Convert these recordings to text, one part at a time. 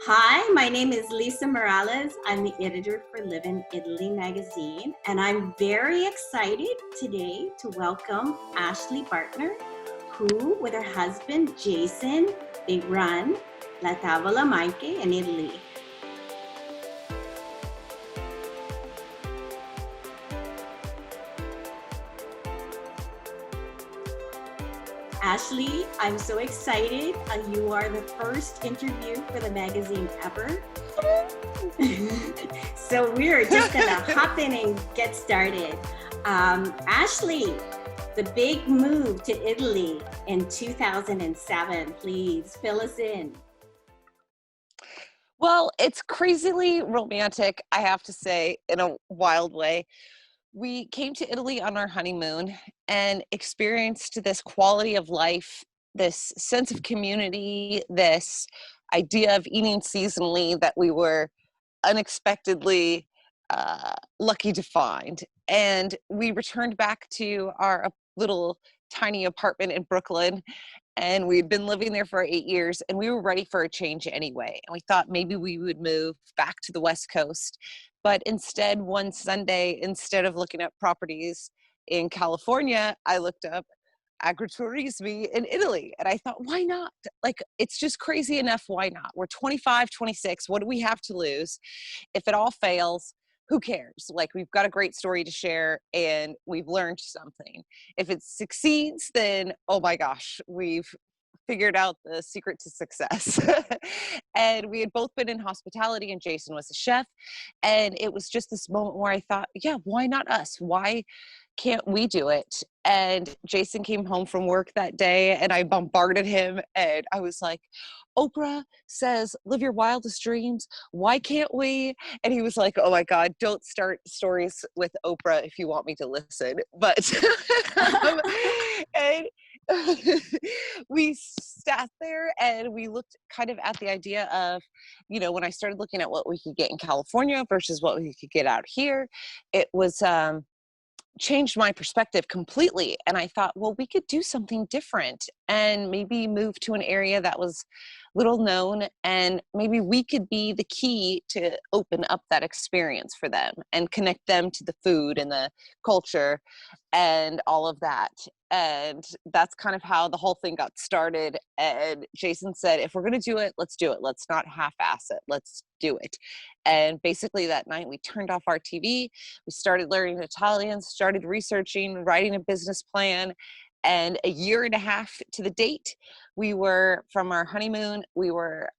Hi, my name is Lisa Morales. I'm the editor for Live in Italy magazine, and I'm very excited today to welcome Ashley Bartner, who, with her husband Jason, they run La Tavola Marche in Italy. Ashley, I'm so excited. You are the first interview for the magazine ever. So we're just gonna hop in and get started. Ashley, the big move to Italy in 2007, please fill us in. Well, it's crazily romantic, I have to say, in a wild way. We came to Italy on our honeymoon and experienced this quality of life, this sense of community, this idea of eating seasonally that we were unexpectedly lucky to find. And we returned back to our little tiny apartment in Brooklyn, and we'd been living there for 8 years, and we were ready for a change anyway. And we thought maybe we would move back to the West Coast. But instead, one Sunday, instead of looking at properties in California, I looked up Agriturismo in Italy. And I thought, why not? Like, it's just crazy enough. Why not? We're 25, 26. What do we have to lose? If it all fails, who cares? Like, we've got a great story to share and we've learned something. If it succeeds, then oh my gosh, we've figured out the secret to success. And we had both been in hospitality, and Jason was a chef. And it was just this moment where I thought, yeah, why not us? Why can't we do it? And Jason came home from work that day, and I bombarded him, and I was like, Oprah says, live your wildest dreams. Why can't we? And he was like, oh my God, don't start stories with Oprah if you want me to listen. But, and we sat there and we looked kind of at the idea of, when I started looking at what we could get in California versus what we could get out here, it was, changed my perspective completely. And I thought, well, we could do something different and maybe move to an area that was little known, and maybe we could be the key to open up that experience for them and connect them to the food and the culture and all of that. And that's kind of how the whole thing got started. And Jason said, if we're going to do it, let's do it. Let's not half-ass it. Let's do it. And basically that night we turned off our TV. We started learning Italian, started researching, writing a business plan. And a year and a half to the date, we were, from our honeymoon, we were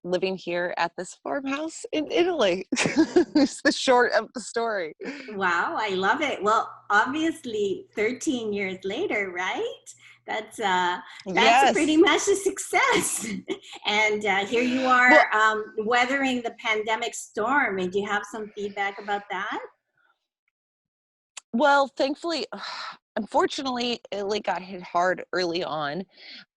living here at this farmhouse in Italy. It's the short of the story. Wow, I love it. Well, obviously, 13 years later, right? That's that's pretty Yes. much a success. And here you Well, are weathering the pandemic storm. And do you have some feedback about that? Well, thankfully, unfortunately, Italy got hit hard early on,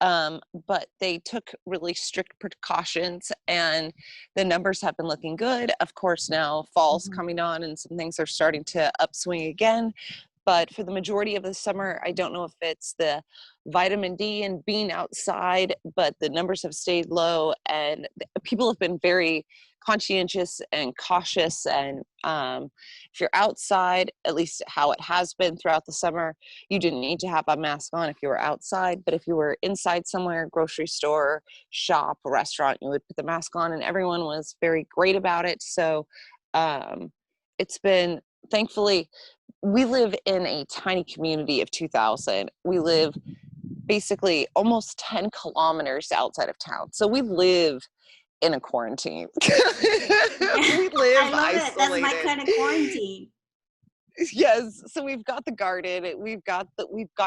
but they took really strict precautions, and the numbers have been looking good. Of course, now fall's Mhm. coming on, and some things are starting to upswing again. But for the majority of the summer, I don't know if it's the vitamin D and being outside, but the numbers have stayed low, and people have been very conscientious and cautious. And if you're outside, at least how it has been throughout the summer, you didn't need to have a mask on if you were outside. But if you were inside somewhere, grocery store, shop, restaurant, you would put the mask on, and everyone was very great about it. So um, it's been, thankfully, we live in a tiny community of 2,000. We live basically almost 10 kilometers outside of town. So we live in a quarantine. Yeah, We live I love it. That's my isolated. kind of quarantine. Yes. So we've got the garden, we've got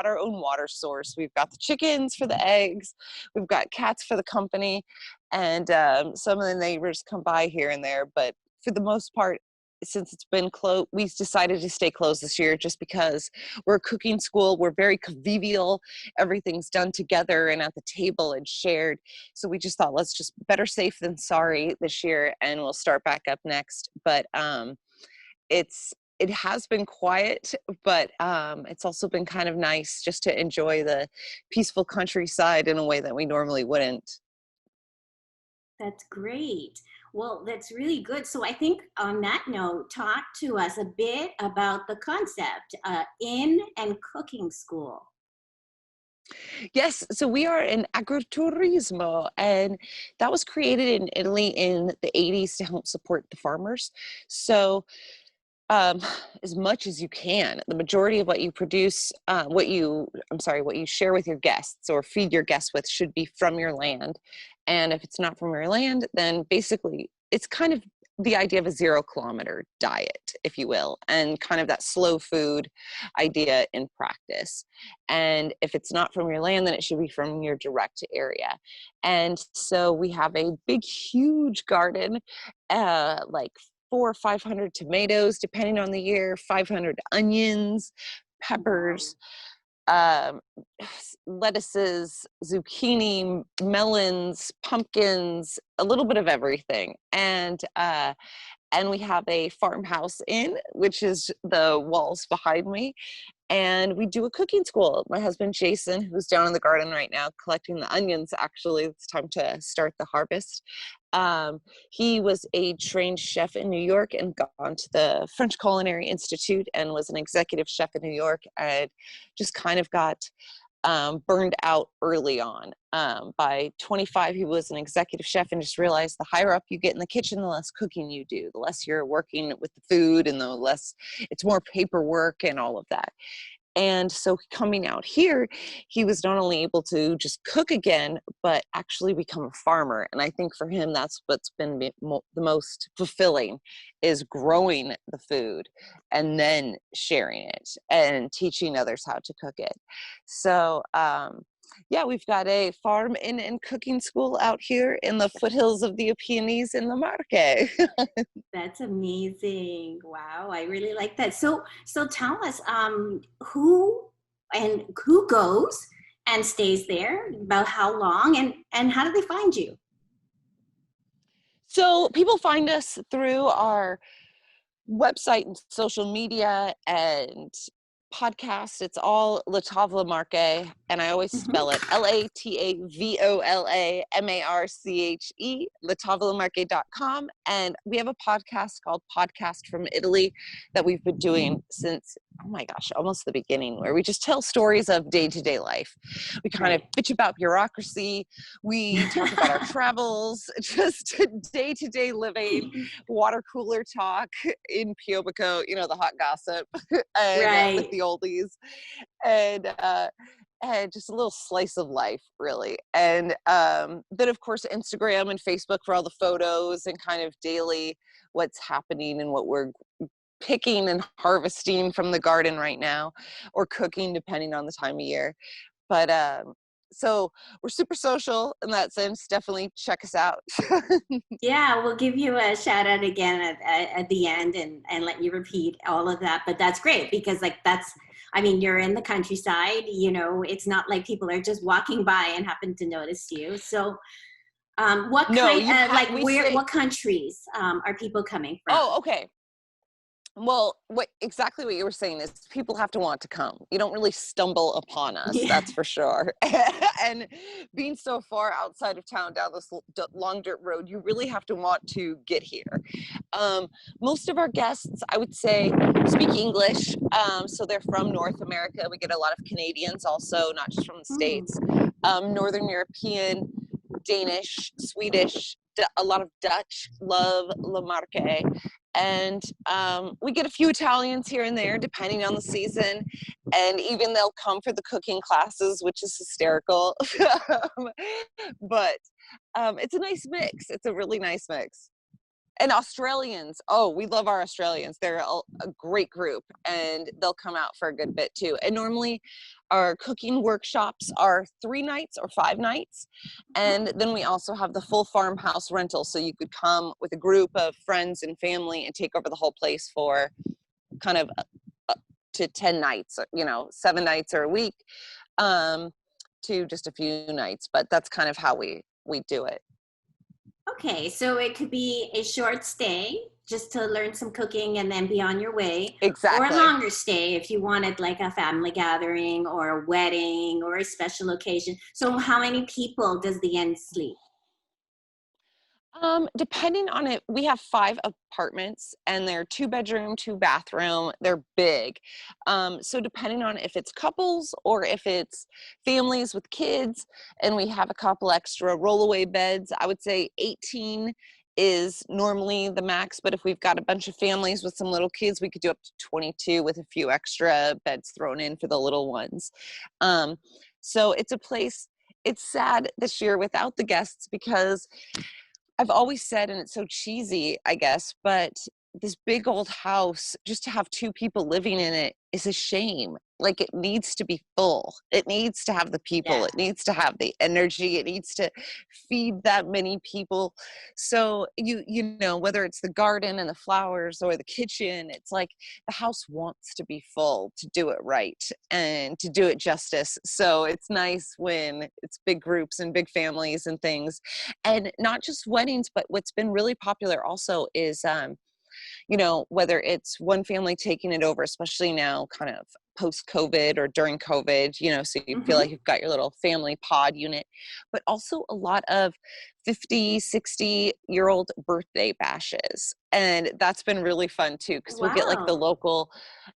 our own water source, we've got the chickens for the eggs, we've got cats for the company, and some of the neighbors come by here and there. But for the most part, since it's been closed, we decided to stay closed this year just because we're a cooking school. We're very convivial. Everything's done together and at the table and shared. So we just thought, let's just better safe than sorry this year, and we'll start back up next. But it has been quiet, but it's also been kind of nice just to enjoy the peaceful countryside in a way that we normally wouldn't. That's great. Well, that's really good. So I think on that note, talk to us a bit about the concept, in and cooking school. Yes, so we are in Agriturismo, and that was created in Italy in the 80s to help support the farmers. So um, as much as you can. The majority of what you produce, what you share with your guests or feed your guests with should be from your land. And if it's not from your land, then basically it's kind of the idea of a 0 kilometer diet, if you will, and kind of that slow food idea in practice. And if it's not from your land, then it should be from your direct area. And so we have a big, huge garden, like 400 or 500 tomatoes, depending on the year, 500 onions, Wow. peppers, um, lettuces, zucchini, melons, pumpkins, a little bit of everything. And we have a farmhouse in, which is the walls behind me, and we do a cooking school. My husband Jason, who's down in the garden right now collecting the onions, actually it's time to start the harvest. um, he was a trained chef in New York and gone to the French Culinary Institute and was an executive chef in New York, and just kind of got burned out early on. By 25, he was an executive chef and just realized the higher up you get in the kitchen, the less cooking you do, the less you're working with the food, and the less it's more paperwork and all of that. And so coming out here, he was not only able to just cook again, but actually become a farmer. And I think for him, that's what's been the most fulfilling, is growing the food and then sharing it and teaching others how to cook it. So, yeah, we've got a farm and cooking school out here in the foothills of the Apennines in the Marche. That's amazing. Wow, I really like that. So tell us, who goes and stays there, about how long, and how do they find you? So people find us through our website and social media and podcast. It's all La Tavola Marche, and I always spell Mhm. it LATAVOLAMARCHE, latavolamarche.com. And we have a podcast called Podcast from Italy that we've been doing since, oh my gosh, almost the beginning, where we just tell stories of day-to-day life. We kind of Right. bitch about bureaucracy. We talk about our travels, just day-to-day living, water cooler talk in Piobico, the hot gossip, and with Right. the oldies, and and just a little slice of life, really. And then, of course, Instagram and Facebook for all the photos and kind of daily what's happening and what we're picking and harvesting from the garden right now, or cooking, depending on the time of year. But so we're super social in that sense. Definitely check us out. Yeah, we'll give you a shout out again at the end, and let you repeat all of that. But that's great because, like, I mean, you're in the countryside, it's not like people are just walking by and happen to notice you. So, what No, kind, we say, what countries are people coming from? oh, okay. Well, exactly what you were saying is people have to want to come. You don't really stumble upon us, Yeah. that's for sure. And being so far outside of town down this long dirt road, you really have to want to get here. Um, Most of our guests, I would say, speak English. So they're from North America. We get a lot of Canadians also, not just from the Hmm. States. Northern European, Danish, Swedish, a lot of Dutch, love La Marche. And we get a few Italians here and there, depending on the season. And even they'll come for the cooking classes, which is hysterical. But it's a nice mix. It's a really nice mix. And Australians, oh, we love our Australians. They're a great group, and they'll come out for a good bit too. And normally our cooking workshops are 3 nights or 5 nights. And then we also have the full farmhouse rental. So you could come with a group of friends and family and take over the whole place for kind of to 10 nights, 7 nights or a week, um, to just a few nights. But that's kind of how we do it. Okay, so it could be a short stay just to learn some cooking and then be on your way, or a Exactly. longer stay if you wanted like a family gathering or a wedding or a special occasion. So, how many people does the inn sleep? Depending on it, we have 5 apartments and they're 2 bedroom, 2 bathroom. They're big. So depending on if it's couples or if it's families with kids, and we have a couple extra rollaway beds, I would say 18 is normally the max. But if we've got a bunch of families with some little kids, we could do up to 22 with a few extra beds thrown in for the little ones. Um, so it's a place. It's sad this year without the guests because I've always said, and it's so cheesy, I guess, but this big old house, just to have 2 people living in it is a shame. Like, it needs to be full. It needs to have the people. Yeah. It needs to have the energy. It needs to feed that many people. So you know, whether it's the garden and the flowers or the kitchen, it's like the house wants to be full to do it right and to do it justice. So it's nice when it's big groups and big families and things. And not just weddings, but what's been really popular also is you know, whether it's one family taking it over, especially now kind of post COVID or during COVID, you know, so you feel like Hmm. you've got your little family pod unit, but also a lot of 50, 60-year-old birthday bashes. And that's been really fun too, because we'll get like the Wow. local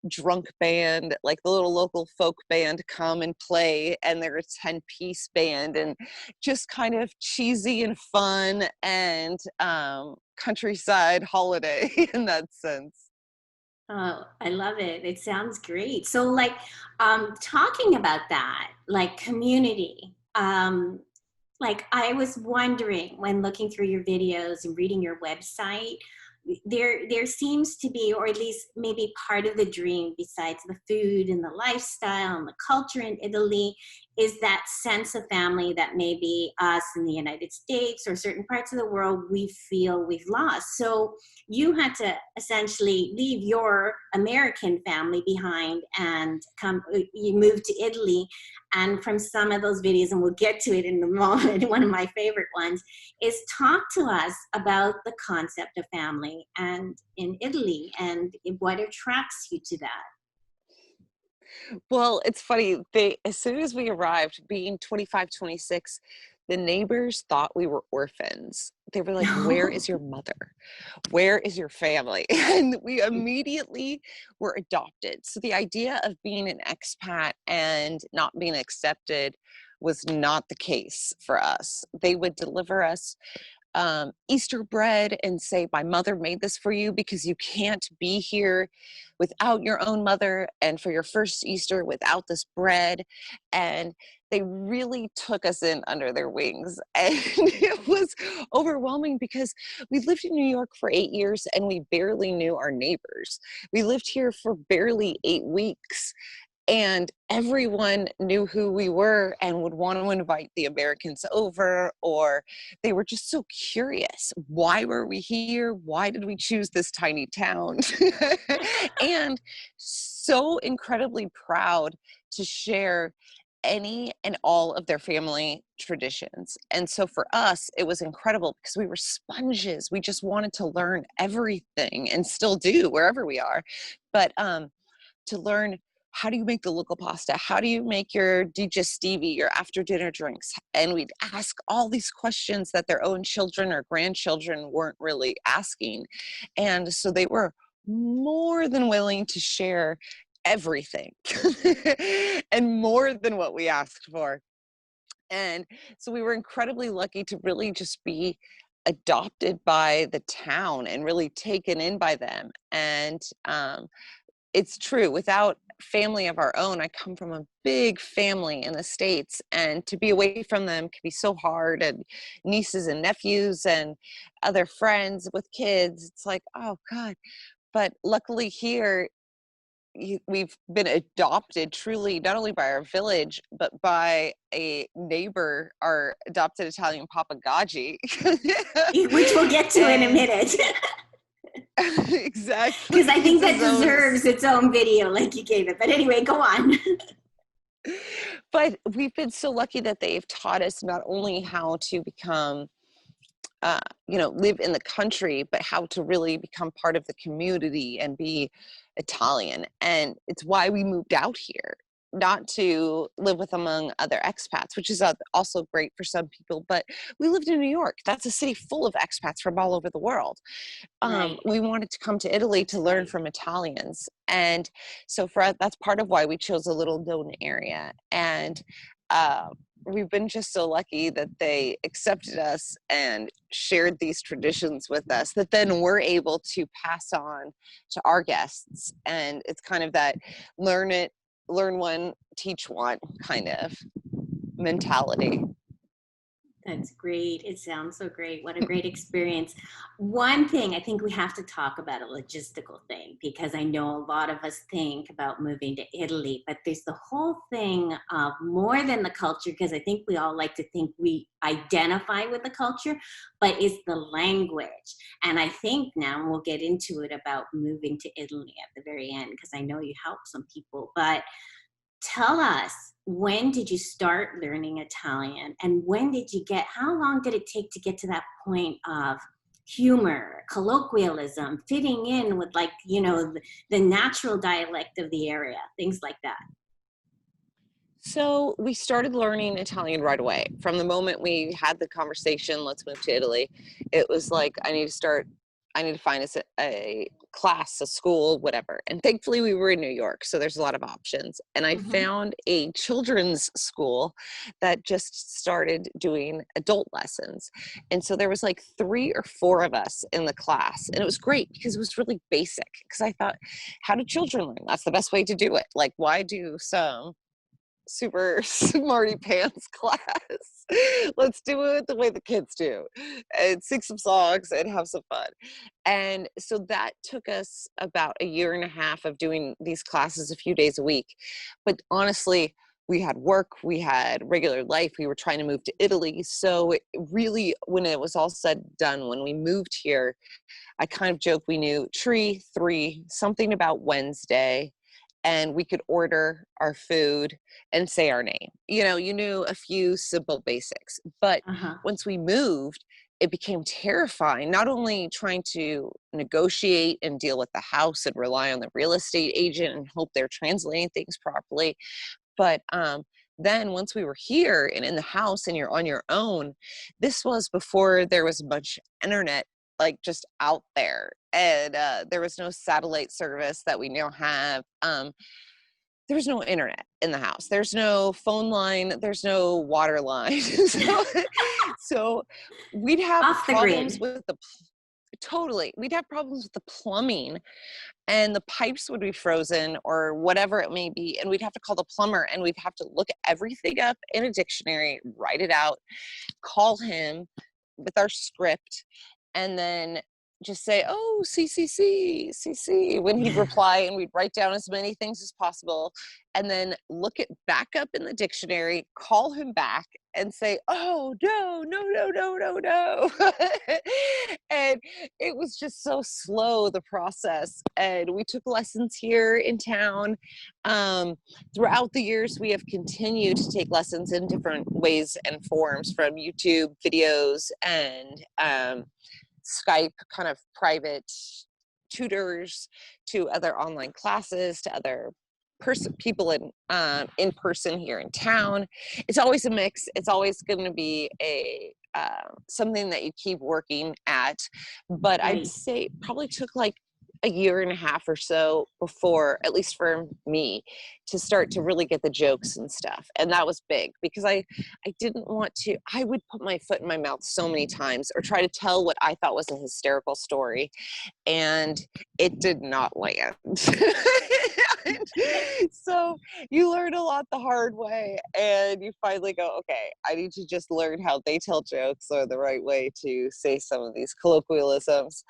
drunk band, like the little local folk band come and play, and they're a 10-piece band, and just kind of cheesy and fun and countryside holiday in that sense. Oh, I love it. It sounds great. So, like, talking about that, like community, like I was wondering when looking through your videos and reading your website, there seems to be, or at least maybe part of the dream, besides the food and the lifestyle and the culture in Italy, is that sense of family that maybe us in the United States or certain parts of the world we feel we've lost. So you had to essentially leave your American family behind and come. You moved to Italy, and from some of those videos, and we'll get to it in the moment, one of my favorite ones is talk to us about the concept of family and in Italy and what attracts you to that. Well, it's funny. They, as soon as we arrived, being 25, 26, the neighbors thought we were orphans. They were like, "Where is your mother? Where is your family?" And we immediately were adopted. So the idea of being an expat and not being accepted was not the case for us. They would deliver us Easter bread and say, "My mother made this for you because you can't be here without your own mother, and for your first Easter without this bread." And they really took us in under their wings. And it was overwhelming because we lived in New York for 8 years and we barely knew our neighbors. We lived here for barely 8 weeks, and everyone knew who we were and would want to invite the Americans over, or they were just so curious. Why were we here? Why did we choose this tiny town? And so incredibly proud to share any and all of their family traditions. And so for us, it was incredible because we were sponges. We just wanted to learn everything and still do wherever we are. But to learn, how do you make the local pasta? How do you make your digestivi, your after dinner drinks? And we'd ask all these questions that their own children or grandchildren weren't really asking. And so they were more than willing to share everything and more than what we asked for. And so we were incredibly lucky to really just be adopted by the town and really taken in by them. And it's true, without family of our own, I come from a big family in the States, and to be away from them can be so hard, and nieces and nephews and other friends with kids, it's like, oh God. But luckily here, we've been adopted truly, not only by our village, but by a neighbor, our adopted Italian Papa Gadgey. Which we'll get to in a And minute. exactly, Because I he's think that his own. deserves its own video like you gave it. But anyway, go on. But we've been so lucky that they've taught us not only how to become, you know, live in the country, but how to really become part of the community and be Italian. And it's why we moved out here. not to live with among other expats, which is also great for some people. But we lived in New York. That's a city full of expats from all over the world. Right. We wanted to come to Italy to That's learn right. from Italians. And so for us, that's part of why we chose a little known area. And uh, we've been just so lucky that they accepted us and shared these traditions with us that then we're able to pass on to our guests. And it's kind of that learn one, teach one kind of mentality. That's great. It sounds so great. What a great experience. One thing I think we have to talk about a logistical thing because I know a lot of us think about moving to Italy, but there's the whole thing of more than the culture because I think we all like to think we identify with the culture, but it's the language. And I think now we'll get into it about moving to Italy at the very end because I know you help some people, but tell us, when did you start learning Italian and when did you get, how long did it take to get to that point of humor, colloquialism, fitting in with like, the natural dialect of the area, things like that? So we started learning Italian right away. From the moment we had the conversation, let's move to Italy, it was like, I need to find us a class, a school, whatever. And thankfully we were in New York, so there's a lot of options. And I Hmm. found a children's school that just started doing adult lessons. And so there was like 3 or 4 of us in the class. And it was great because it was really basic. Because I thought, how do children learn? That's the best way to do it. Like, why do some super smarty pants class? Let's do it the way the kids do and sing some songs and have some fun. And so that took us about a year and a half of doing these classes a few days a week. But honestly, we had work, we had regular life, we were trying to move to Italy. So it really, when it was all said and done, when we moved here, I kind of joke we knew tree, three, something about Wednesday, and we could order our food and say our name. You knew a few simple basics. But Uh-huh. once we moved, it became terrifying, not only trying to negotiate and deal with the house and rely on the real estate agent and hope they're translating things properly, but then once we were here and in the house and you're on your own, this was before there was much internet like just out there, and there was no satellite service that we now have. There's no internet in the house. There's no phone line. There's no water line. So we'd have Off the problems grid. with the totally. We'd have problems with the plumbing, and the pipes would be frozen or whatever it may be, and we'd have to call the plumber, and we'd have to look everything up in a dictionary, write it out, call him with our script, and then just say, oh, C, when he'd reply, and we'd write down as many things as possible, and then look it back up in the dictionary, call him back, and say, oh, no, no, no, no, no, no. And it was just so slow, the process. And we took lessons here in town. Um, Throughout the years, we have continued to take lessons in different ways and forms, from YouTube videos and Skype kind of private tutors, to other online classes, to other people in person here in town. It's always a mix. It's always going to be a something that you keep working at. But I'd Right. say it probably took like a year and a half or so before, at least for me, to start to really get the jokes and stuff. And that was big because I didn't want to, I would put my foot in my mouth so many times or try to tell what I thought was a hysterical story, and it did not land. So you learn a lot the hard way, and you finally go, okay, I need to just learn how they tell jokes or the right way to say some of these colloquialisms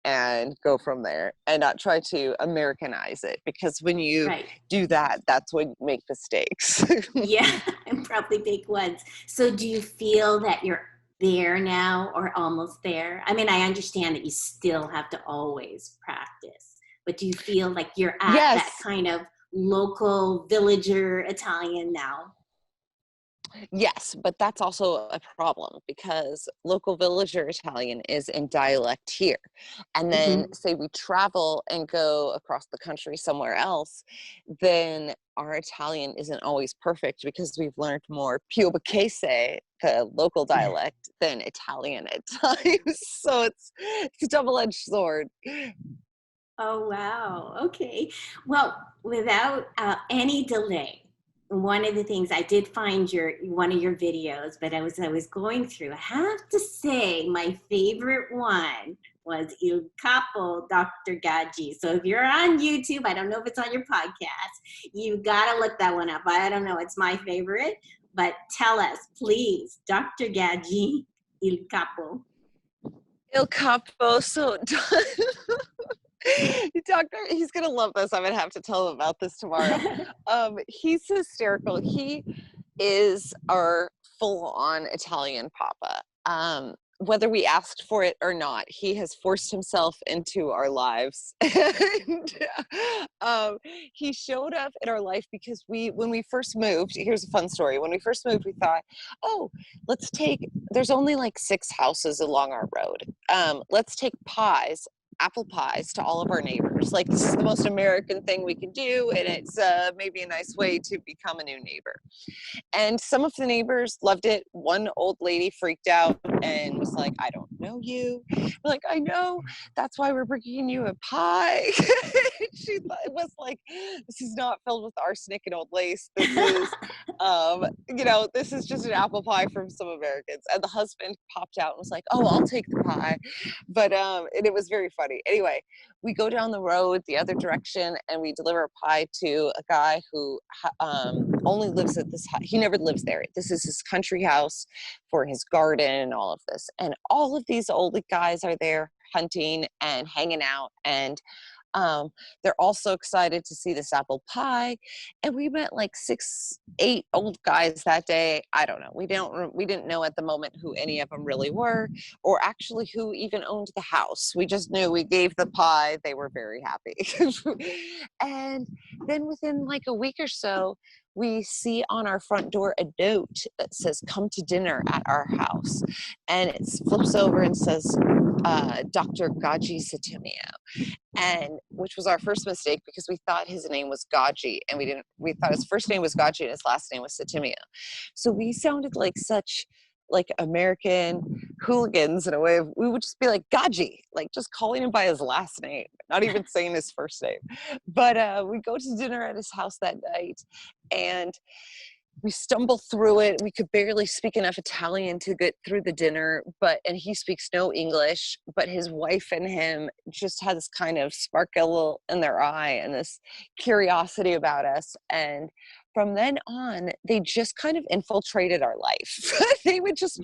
and go from there, and not try to Americanize it, because when you Right. do that, that's when you make mistakes. Yeah, and probably big ones. So do you feel that you're there now or almost there? I mean, I understand that you still have to always practice, but do you feel like you're at that Yes. kind of local villager Italian now? Yes, but that's also a problem because local villager Italian is in dialect here. And then Hmm. say we travel and go across the country somewhere else, then our Italian isn't always perfect because we've learned more Piemontese, the local dialect, than Italian at times. So it's a double-edged sword. Oh, wow. Okay. Well, without any delay, one of the things I did find your one of your videos, but I was going through. I have to say, my favorite one was Il Capo, Dr. Gadgey. So if you're on YouTube, I don't know if it's on your podcast, you gotta look that one up. I don't know, it's my favorite. But tell us, please, Dr. Gadgey, Il Capo. Il capo, so Doctor, he's gonna love this. I'm gonna have to tell him about this tomorrow. He's hysterical. He is our full-on Italian papa. Whether we asked for it or not, he has forced himself into our lives. And he showed up in our life because when we first moved, here's a fun story. When we first moved, we thought, oh, there's only like 6 houses along our road. Let's take apple pies to all of our neighbors. Like, this is the most American thing we can do, and it's maybe a nice way to become a new neighbor. And some of the neighbors loved it. One old lady freaked out and was like, I don't know you. We're like, I know. That's why we're bringing you a pie. She was like, this is not filled with arsenic and old lace. This is, this is just an apple pie from some Americans. And the husband popped out and was like, oh, I'll take the pie. But, and it was very funny. Anyway, we go down the road the other direction and we deliver a pie to a guy who only lives at this house. He never lives there. This is his country house for his garden and all of this. And all of these old guys are there hunting and hanging out. And they're also excited to see this apple pie. And we met like 8 old guys that day. I don't know. We didn't know at the moment who any of them really were, or actually who even owned the house. We just knew we gave the pie. They were very happy. And then within like a week or so, we see on our front door a note that says, come to dinner at our house. And it flips over and says, Dr. Gadgey Satimio, and which was our first mistake because we thought his name was Gadgey, and we thought his first name was Gadgey and his last name was Satimio. So we sounded like such like American hooligans in a way. We would just be like Gadgey, like just calling him by his last name, not even saying his first name. But we go to dinner at his house that night, and we stumble through it. We could barely speak enough Italian to get through the dinner, and he speaks no English, but his wife and him just had this kind of sparkle in their eye and this curiosity about us. And from then on, they just kind of infiltrated our life. They would just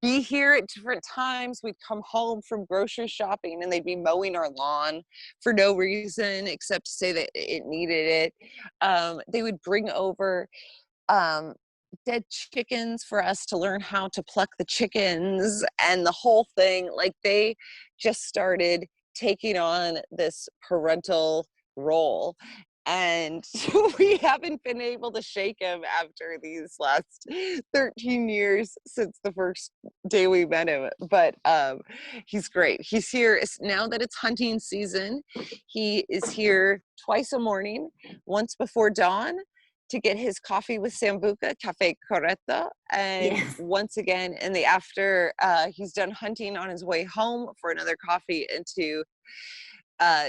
be here at different times. We'd come home from grocery shopping and they'd be mowing our lawn for no reason except to say that it needed it. They would bring over um, dead chickens for us to learn how to pluck the chickens and the whole thing. Like, they just started taking on this parental role. And we haven't been able to shake him after these last 13 years since the first day we met him. But he's great. He's here now that it's hunting season. He is here twice a morning, once before dawn, to get his coffee with Sambuca, Cafe Corretto, and Yes. once again in the after he's done hunting on his way home for another coffee, and to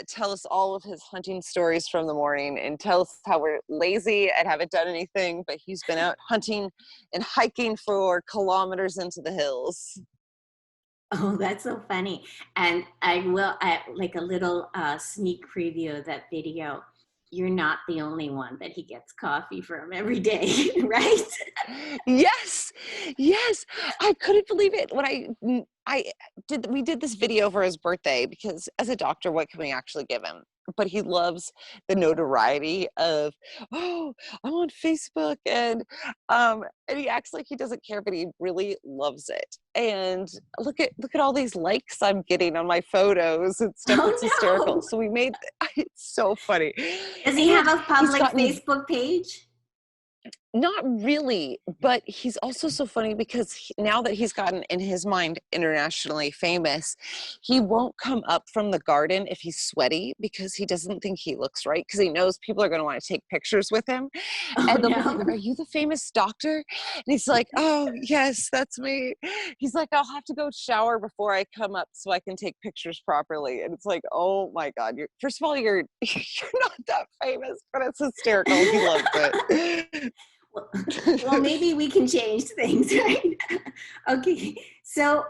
tell us all of his hunting stories from the morning and tell us how we're lazy and haven't done anything, but he's been out hunting and hiking for kilometers into the hills. Oh, that's so funny. And like a little sneak preview of that video. You're not the only one that he gets coffee from every day, right? Yes, yes, I couldn't believe it when we did this video for his birthday, because as a doctor, what can we actually give him? But he loves the notoriety of, oh, I'm on Facebook, and he acts like he doesn't care, but he really loves it. And look at all these likes I'm getting on my photos and stuff. It's Oh hysterical. no. So we made it's so funny. Does he have And a he's public gotten Facebook page? Not really, but he's also so funny because now that he's gotten in his mind internationally famous, he won't come up from the garden if he's sweaty because he doesn't think he looks right because he knows people are going to want to take pictures with him. Oh And they'll be like, no. "Are you the famous doctor?" And he's like, "Oh, yes, that's me." He's like, "I'll have to go shower before I come up so I can take pictures properly." And it's like, "Oh my God, you're first of all, you're you're not that famous," but it's hysterical. He loves it. Well, well, maybe we can change things, right? Okay, so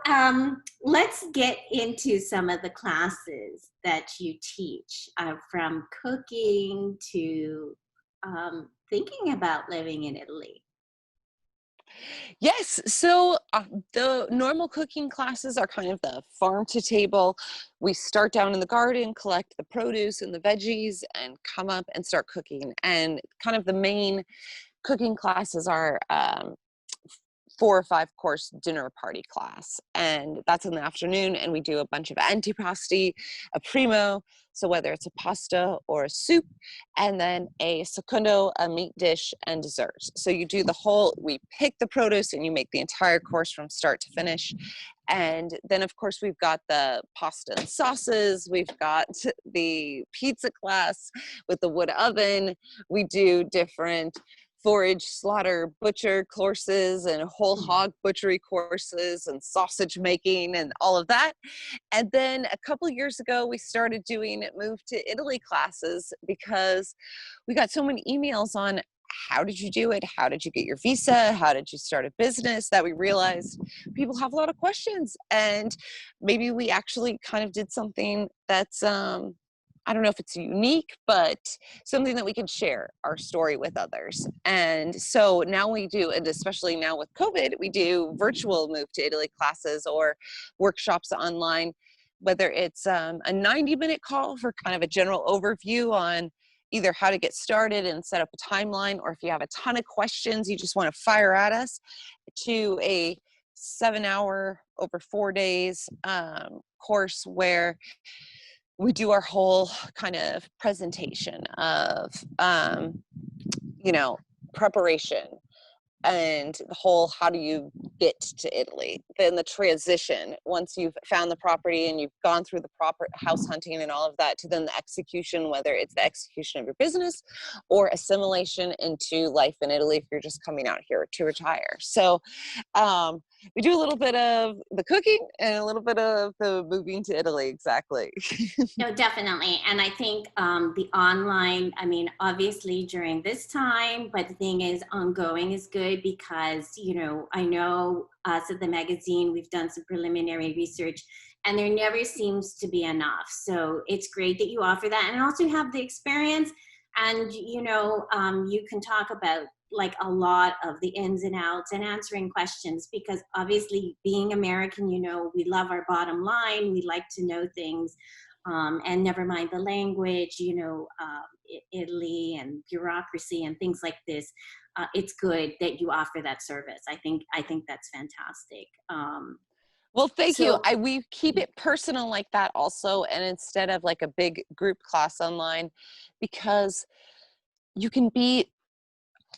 let's get into some of the classes that you teach, from cooking to thinking about living in Italy. Yes. So the normal cooking classes are kind of the farm to table. We start down in the garden, collect the produce and the veggies, and come up and start cooking. And kind of the main cooking classes are 4 or 5 course dinner party class, and that's in the afternoon, and we do a bunch of antipasti, a primo, so whether it's a pasta or a soup, and then a secondo, a meat dish, and dessert. So you do the whole, we pick the produce and you make the entire course from start to finish. And then of course we've got the pasta and sauces, we've got the pizza class with the wood oven, we do different forage, slaughter, butcher courses and whole hog butchery courses and sausage making and all of that. And then a couple years ago, we started doing Move to Italy classes because we got so many emails on how did you do it? How did you get your visa? How did you start a business? That we realized people have a lot of questions. And maybe we actually kind of did something that's, I don't know if it's unique, but something that we can share our story with others. And so now we do, and especially now with COVID, we do virtual Move to Italy classes or workshops online, whether it's a 90-minute call for kind of a general overview on either how to get started and set up a timeline, or if you have a ton of questions you just want to fire at us, to a 7 hour over 4 days course where we do our whole kind of presentation of, you know, preparation and the whole how do you get to Italy, then the transition once you've found the property and you've gone through the proper house hunting and all of that, to then the execution, whether it's the execution of your business or assimilation into life in Italy if you're just coming out here to retire. So we do a little bit of the cooking and a little bit of the moving to Italy. Exactly. No, definitely. And I think the online, I mean, obviously during this time, but the thing is, ongoing is good because, you know, I know us at the magazine, we've done some preliminary research and there never seems to be enough. So it's great that you offer that and also have the experience. And, you know, you can talk about like a lot of the ins and outs and answering questions because obviously being American, you know, we love our bottom line. We like to know things. And never mind the language, you know, Italy and bureaucracy and things like this. It's good that you offer that service. I think that's fantastic. Well, thank you. So We keep it personal like that also, and instead of like a big group class online, because you can be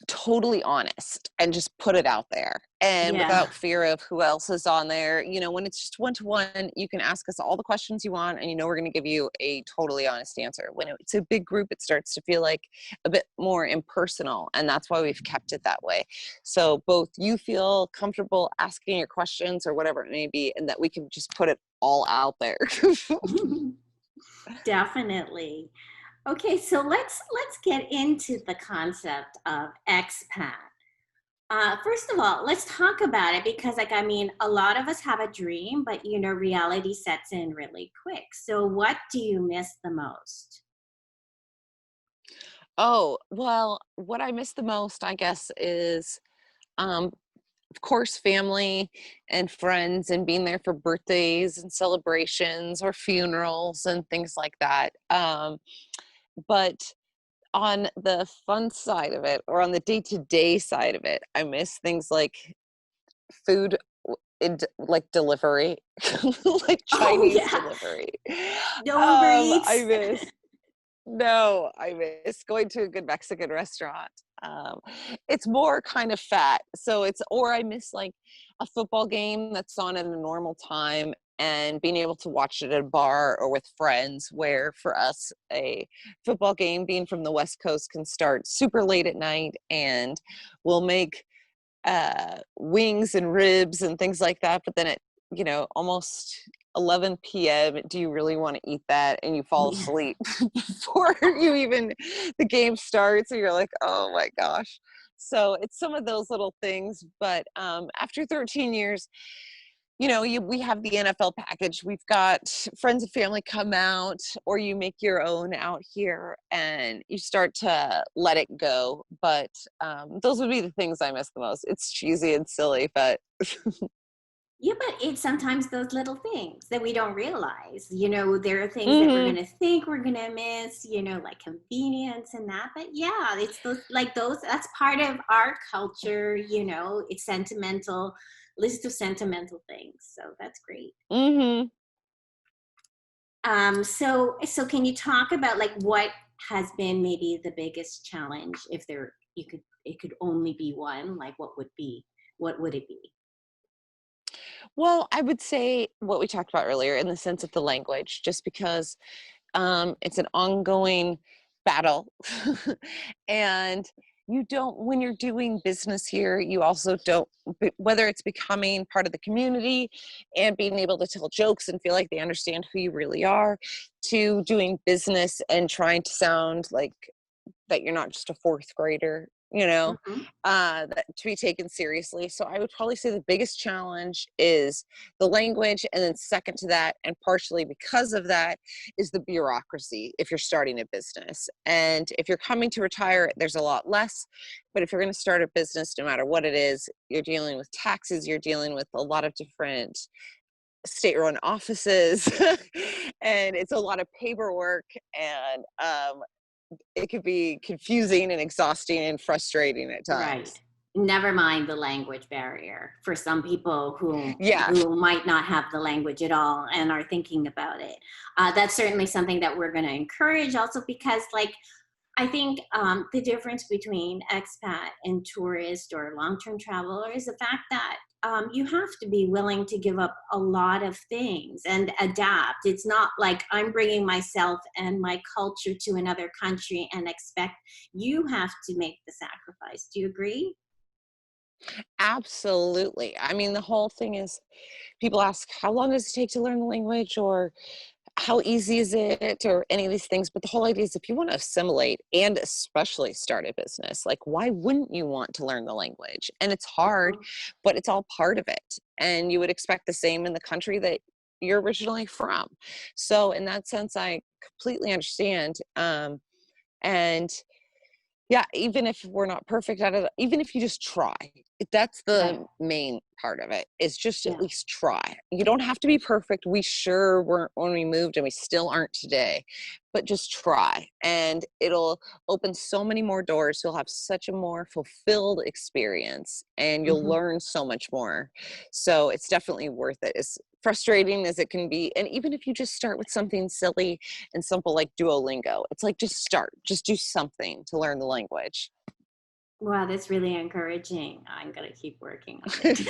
totally honest and just put it out there and yeah, without fear of who else is on there. You know, when it's just one-to-one, you can ask us all the questions you want and you know we're going to give you a totally honest answer. When it's a big group, it starts to feel like a bit more impersonal, and that's why we've kept it that way, so both you feel comfortable asking your questions or whatever it may be, and that we can just put it all out there. definitely. Okay, so let's get into the concept of expat. First of all, let's talk about it because, like, I mean, a lot of us have a dream, but you know, reality sets in really quick. So, what do you miss the most? Oh, well, what I miss the most, I guess, is um, of course, family and friends and being there for birthdays and celebrations or funerals and things like that. But on the fun side of it, or on the day-to-day side of it, I miss things like food, like delivery, like Oh Chinese yeah, delivery. no Uber I Eats. miss No, I miss going to a good Mexican restaurant. Um, it's more kind of fat. So it's, or I miss like a football game that's on at a normal time and being able to watch it at a bar or with friends, where for us, a football game being from the West Coast can start super late at night, and we'll make wings and ribs and things like that. But then at, almost 11 p.m., do you really want to eat that? And you fall Yeah. asleep before you even, the game starts, and you're like, oh my gosh. So it's some of those little things. But after 13 years, we have the NFL package. We've got friends and family come out, or you make your own out here, and you start to let it go. But those would be the things I miss the most. It's cheesy and silly, but Yeah, but it's sometimes those little things that we don't realize. There are things that we're hmm gonna think we're gonna miss, like convenience and that. But yeah, it's those that's part of our culture, it's sentimental, list of sentimental things. So that's great. hmm So can you talk about like what has been maybe the biggest challenge, if it could only be one, like what would it be? Well, I would say what we talked about earlier in the sense of the language, just because it's an ongoing battle. And you don't, when you're doing business here, you also don't, whether it's becoming part of the community and being able to tell jokes and feel like they understand who you really are, to doing business and trying to sound like that you're not just a fourth grader, Hmm. that to be taken seriously. So I would probably say the biggest challenge is the language. And then second to that, and partially because of that, is the bureaucracy if you're starting a business. And if you're coming to retire, there's a lot less. But if you're going to start a business, no matter what it is, you're dealing with taxes, you're dealing with a lot of different state-run offices, and it's a lot of paperwork, and it could be confusing and exhausting and frustrating at Right. times. Never mind the language barrier for some people who Yeah, might not have the language at all and are thinking about it. That's certainly something that we're going to encourage, also because, like, I think the difference between expat and tourist or long-term traveler is the fact that you have to be willing to give up a lot of things and adapt. It's not like I'm bringing myself and my culture to another country and expect you have to make the sacrifice. Do you agree? absolutely. I mean, the whole thing is, people ask, how long does it take to learn the language, or how easy is it, or any of these things. But the whole idea is, if you want to assimilate and especially start a business, like, why wouldn't you want to learn the language? And it's hard, Mhm. but it's all part of it. And you would expect the same in the country that you're originally from. So in that sense, I completely understand. And yeah, even if we're not perfect at it, even if you just try, that's Right. the main part of it, is just at Yeah. least try. You don't have to be perfect. We sure weren't when we moved, and we still aren't today, but just try. And it'll open so many more doors. You'll have such a more fulfilled experience, and you'll Hmm. learn so much more. So it's definitely worth it. As frustrating as it can be. And even if you just start with something silly and simple like Duolingo. It's like, just start, just do something to learn the language. Wow, that's really encouraging. I'm going to keep working on it.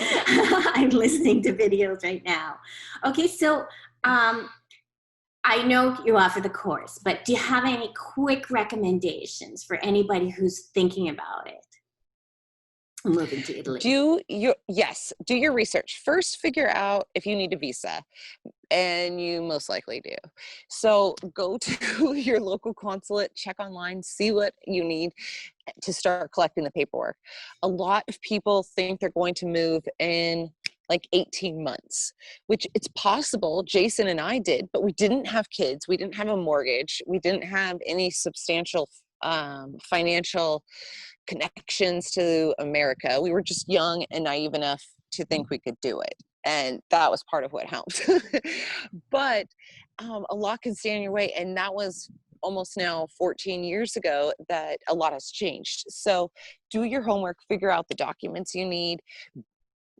I'm listening to videos right now. Okay, so um, I know you offer the course, but do you have any quick recommendations for anybody who's thinking about it, moving to Italy? Do your research. First, figure out if you need a visa, and you most likely do. So go to your local consulate, check online, see what you need to start collecting the paperwork. A lot of people think they're going to move in like 18 months, which it's possible. Jason and I did, but we didn't have kids. We didn't have a mortgage. We didn't have any substantial financial connections to America. We were just young and naive enough to think we could do it. And that was part of what helped. But a lot can stand in your way. And that was almost now 14 years ago that a lot has changed. So do your homework, figure out the documents you need,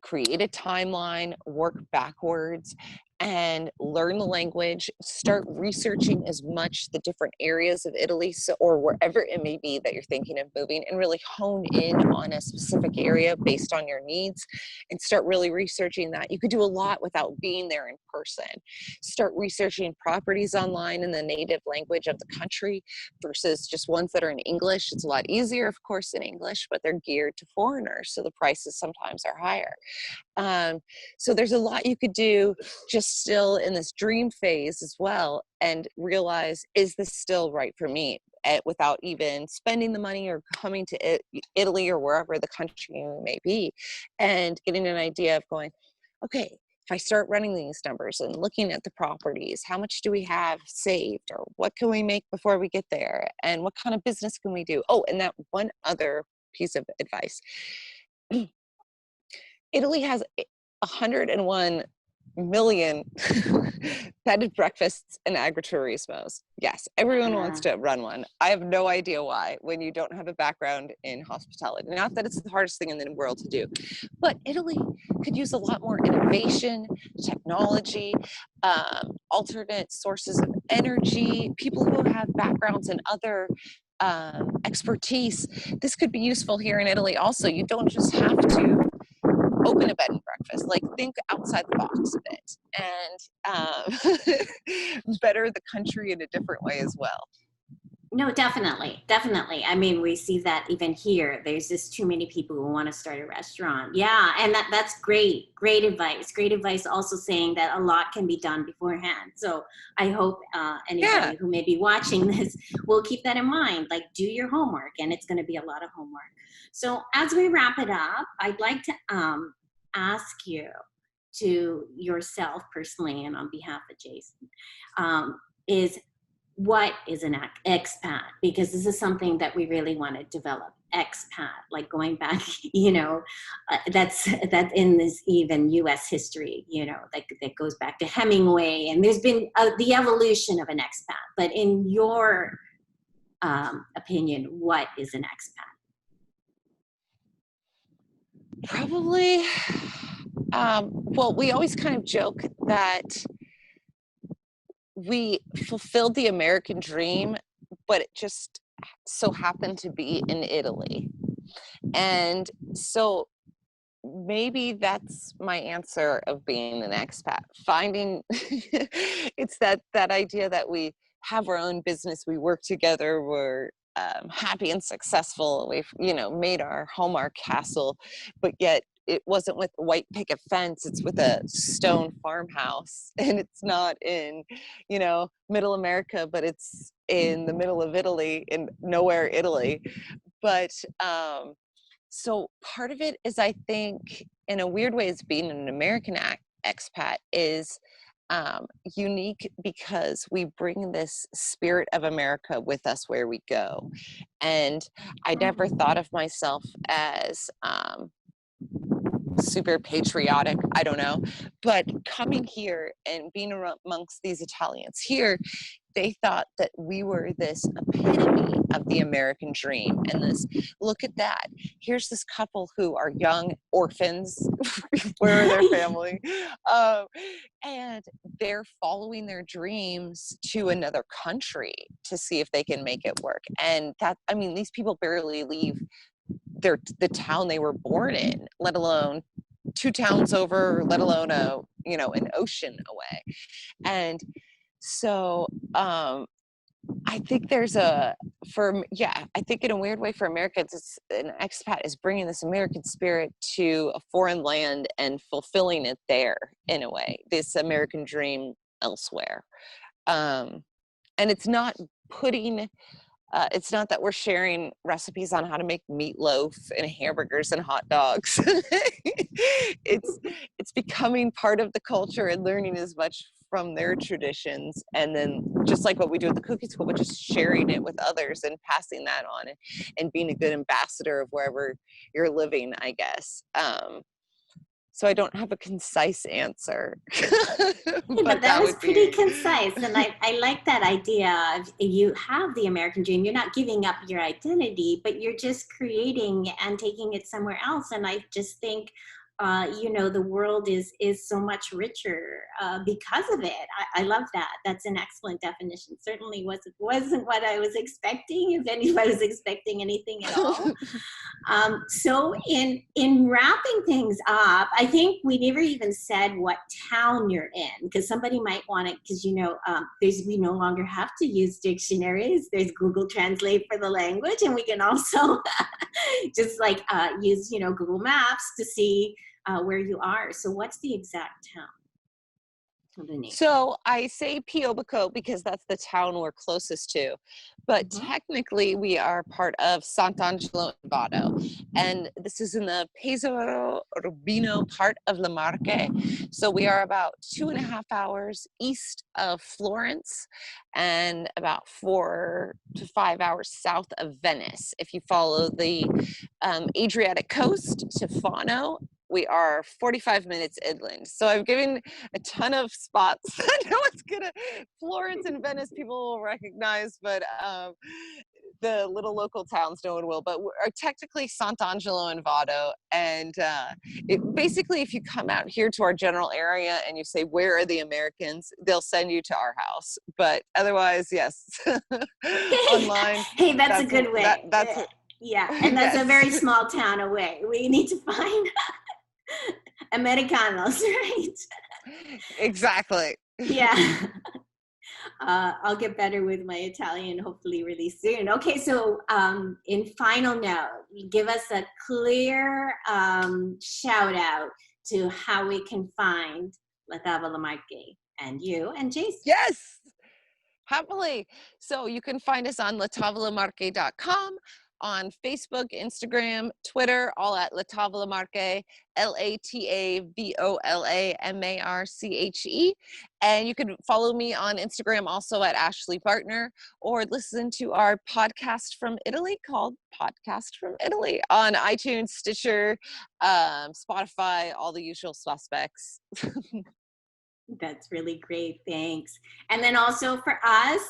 create a timeline, work backwards, and learn the language, start researching as much the different areas of Italy, so, or wherever it may be that you're thinking of moving, and really hone in on a specific area based on your needs and start really researching that. You could do a lot without being there in person. Start researching properties online in the native language of the country versus just ones that are in English. It's a lot easier, of course, in English, but they're geared to foreigners, so the prices sometimes are higher. So there's a lot you could do just still in this dream phase as well, and realize, is this still right for me, without even spending the money or coming to Italy or wherever the country you may be, and getting an idea of going, okay, if I start running these numbers and looking at the properties, how much do we have saved, or what can we make before we get there, and what kind of business can we do? Oh, and that one other piece of advice. Italy has 101 million bed and breakfasts and agriturismos. Yes, everyone wants to run one. I have no idea why, when you don't have a background in hospitality. Not that it's the hardest thing in the world to do, but Italy could use a lot more innovation, technology, alternate sources of energy, people who have backgrounds in other expertise. This could be useful here in Italy also. You don't just have to open a bed and breakfast. Like, think outside the box a bit, and better the country in a different way as well. No, definitely, definitely. I mean, we see that even here. There's just too many people who want to start a restaurant. Yeah, and that's great. Great advice. Great advice. Also saying that a lot can be done beforehand. So I hope anybody who may be watching this will keep that in mind. Like, do your homework, and it's going to be a lot of homework. So as we wrap it up, I'd like to ask you, to yourself personally and on behalf of Jason, is what is an expat? Because this is something that we really want to develop. Expat, like going back, that's in this even U.S. history, that goes back to Hemingway, and there's been the evolution of an expat. But in your opinion, what is an expat? Probably, well, we always kind of joke that we fulfilled the American dream, but it just so happened to be in Italy. And so maybe that's my answer of being an expat. Finding it's that idea that we have our own business, we work together, we're happy and successful, we've made our home our castle, but yet it wasn't with a white picket fence, it's with a stone farmhouse, and it's not in middle America, but it's in the middle of Italy, in nowhere Italy. But so part of it is, I think, in a weird way, is being an American expat is unique because we bring this spirit of America with us where we go. And I never thought of myself as super patriotic, I don't know, but coming here and being amongst these Italians here, they thought that we were this epitome of the American dream. And this, look at that. Here's this couple who are young orphans. Where are their family? And they're following their dreams to another country to see if they can make it work. And that, I mean, these people barely leave the town they were born in, let alone 2 towns over, let alone an ocean away. And so I think I think in a weird way for Americans, it's an expat is bringing this American spirit to a foreign land and fulfilling it there in a way, this American dream elsewhere. And it's not it's not that we're sharing recipes on how to make meatloaf and hamburgers and hot dogs. It's becoming part of the culture and learning as much from their traditions, and then just like what we do at the cooking school, but just sharing it with others and passing that on, and being a good ambassador of wherever you're living, I guess. So I don't have a concise answer. But that was pretty concise. And I like that idea of, you have the American dream. You're not giving up your identity, but you're just creating and taking it somewhere else. And I just think the world is so much richer because of it. I love that. That's an excellent definition. Certainly wasn't what I was expecting, if anybody was expecting anything at all. So in wrapping things up, I think we never even said what town you're in, because somebody might want it, because we no longer have to use dictionaries. There's Google Translate for the language, and we can also just use Google Maps to see where you are. So what's the exact town of the name? So I say Piobico because that's the town we're closest to, but technically we are part of Sant'Angelo and Vado, and this is in the Pesaro Urbino part of La Marche. So we are about 2.5 hours east of Florence and about 4 to 5 hours south of Venice. If you follow the Adriatic coast to Fano, we are 45 minutes inland. So I've given a ton of spots. I know it's Florence and Venice people will recognize, but the little local towns no one will. But we're technically Sant'Angelo and Vado. And basically, if you come out here to our general area and you say, where are the Americans? They'll send you to our house. But otherwise, yes, online. Hey, that's a good way. Yeah, and that's a very small town away. We need to find Americanos, right? Exactly. Yeah. I'll get better with my Italian, hopefully really soon. Okay, so in final note, give us a clear shout out to how we can find La Tavola Marche and you and Jason. Yes, happily. So you can find us on latavolamarche.com, on Facebook, Instagram, Twitter, all at La Tavola Marche, LATAVOLAMARCHE. And you can follow me on Instagram also at Ashley Bartner, or listen to our podcast from Italy called Podcast from Italy on iTunes, Stitcher, Spotify, all the usual suspects. That's really great. Thanks. And then also for us,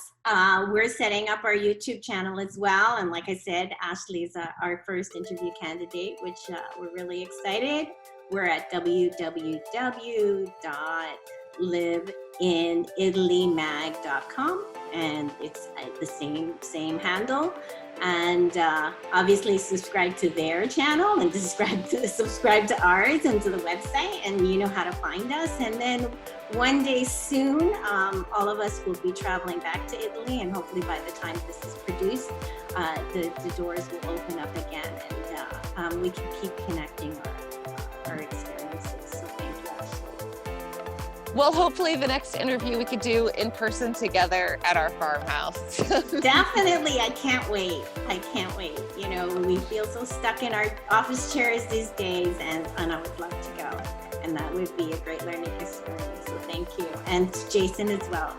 we're setting up our YouTube channel as well. And like I said, Ashley is our first interview candidate, which we're really excited. We're at www.liveinitalymag.com, and it's the same handle. And obviously subscribe to their channel and subscribe to ours and to the website, and you know how to find us. And then one day soon, all of us will be traveling back to Italy, and hopefully by the time this is produced, the doors will open up again, and we can keep connecting our experiences. So thank you, Ashley. Well, hopefully the next interview we could do in person together at our farmhouse. Definitely. I can't wait. We feel so stuck in our office chairs these days, and I would love to go. And that would be a great learning experience. So thank you. And Jason as well.